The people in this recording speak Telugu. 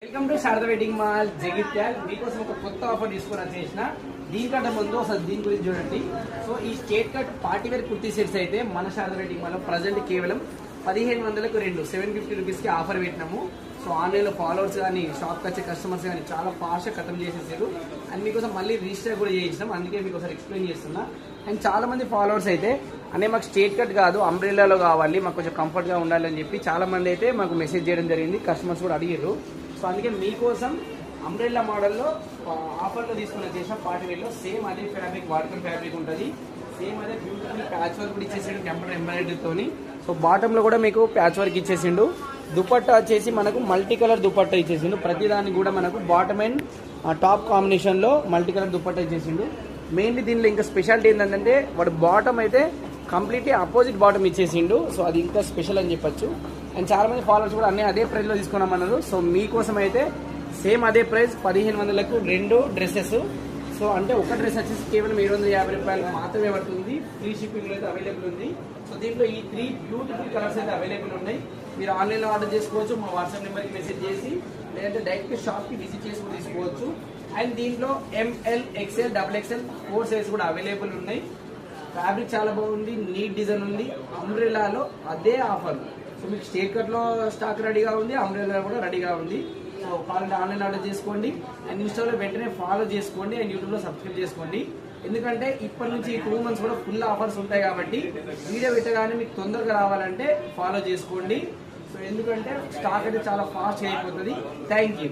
Welcome to Sharada wedding mall Jagtial. మీకోసం ఒక కొత్త ఆఫర్ తీసుకుని వచ్చేసిన. దీనికంటే ముందు అసలు దీని గురించి చూడండి. సో ఈ straight cut party wear kurti sets అయితే మన శారద వెడ్డింగ్ మాల్ లో ప్రజెంట్ కేవలం 1500కు రెండు 750 రూపీస్కి ఆఫర్ పెట్టినాము. సో ఆన్లైన్లో ఫాలోవర్స్ కానీ షాప్కి వచ్చే కస్టమర్స్ కానీ చాలా ఫాస్ట్గా ఖతం చేసేసారు. అండ్ మీకోసం మళ్ళీ రిజిస్టర్ కూడా చేయించినాం, అందుకే మీకు ఒకసారి ఎక్స్ప్లెయిన్ చేస్తున్నా. అండ్ చాలా మంది ఫాలోవర్స్ అయితే అనే మాకు స్ట్రేట్ కట్ కాదు అంబ్రెల్లాలో కావాలి, మాకు కొంచెం కంఫర్ట్గా ఉండాలని చెప్పి చాలా మంది అయితే మాకు మెసేజ్ చేయడం జరిగింది. కస్టమర్స్ కూడా అడిగారు. సో అందుకే మీకోసం అంబ్రెల్లా మోడల్లో ఆఫర్లో తీసుకుని వచ్చేసిన పార్టీ వేర్లో సేమ్ అదే ఫ్యాబ్రిక్ వాటర్ ఫ్యాబ్రిక్ ఉంటుంది. సేమ్ అదే బ్యూటిఫుల్ ప్యాచ్ వర్క్ కూడా ఇచ్చేసిండు టెంపర్ ఎంబ్రాయిడరీతోని. సో బాటంలో కూడా మీకు ప్యాచ్ వర్క్ ఇచ్చేసిండు. దుపట్టా వచ్చేసి మనకు మల్టీ కలర్ దుపట్టా ఇచ్చేసిండు. ప్రతిదానికి కూడా మనకు బాటమ్ అండ్ టాప్ కాంబినేషన్లో మల్టీ కలర్ దుపట్టా ఇచ్చేసిండు. మెయిన్లీ దీనిలో ఇంకా స్పెషాలిటీ ఏంటంటే వాడు బాటమ్ అయితే కంప్లీట్లీ అపోజిట్ బాటమ్ ఇచ్చేసిండు. సో అది ఇంకా స్పెషల్ అని చెప్పొచ్చు. అండ్ చాలా మంది ఫాలోవర్స్ కూడా అదే ప్రైస్లో తీసుకున్నామన్నారు. సో మీకోసం అయితే సేమ్ అదే ప్రైస్ 1500కు రెండు డ్రెస్సెస్. సో అంటే ఒక డ్రెస్ వచ్చేసి కేవలం 750 రూపాయలు మాత్రమే పడుతుంది. ఫ్రీ షిప్పింగ్ అయితే అవైలబుల్ ఉంది. సో దీంట్లో ఈ 3 బ్యూటిఫుల్ కలర్స్ అయితే అవైలబుల్ ఉన్నాయి. మీరు ఆన్లైన్లో ఆర్డర్ చేసుకోవచ్చు, మా వాట్సాప్ నెంబర్కి మెసేజ్ చేసి, లేదంటే డైరెక్ట్గా షాప్కి విజిట్ చేసుకుని తీసుకోవచ్చు. అండ్ దీంట్లో ML, XL, XXL 4 సైజ్ కూడా అవైలబుల్ ఉన్నాయి. ఫ్యాబ్రిక్ చాలా బాగుంది, నీట్ డిజైన్ ఉంది. అంబ్రెల్లాలో అదే ఆఫర్. సో మీకు స్టేట్ కట్లో స్టాక్ రెడీగా ఉంది, అంబ్రెల్లా కూడా రెడీగా ఉంది. సో కావాలంటే ఆన్లైన్ ఆర్డర్ చేసుకోండి. అండ్ ఇన్స్టాలో వెంటనే ఫాలో చేసుకోండి. అండ్ యూట్యూబ్లో సబ్స్క్రైబ్ చేసుకోండి. ఎందుకంటే ఇప్పటి నుంచి 2 months కూడా ఫుల్ ఆఫర్స్ ఉంటాయి కాబట్టి వీడియో పెట్టగానే మీకు తొందరగా రావాలంటే ఫాలో చేసుకోండి. సో ఎందుకంటే స్టాక్ అయితే చాలా ఫాస్ట్ అయిపోతుంది. Thank you.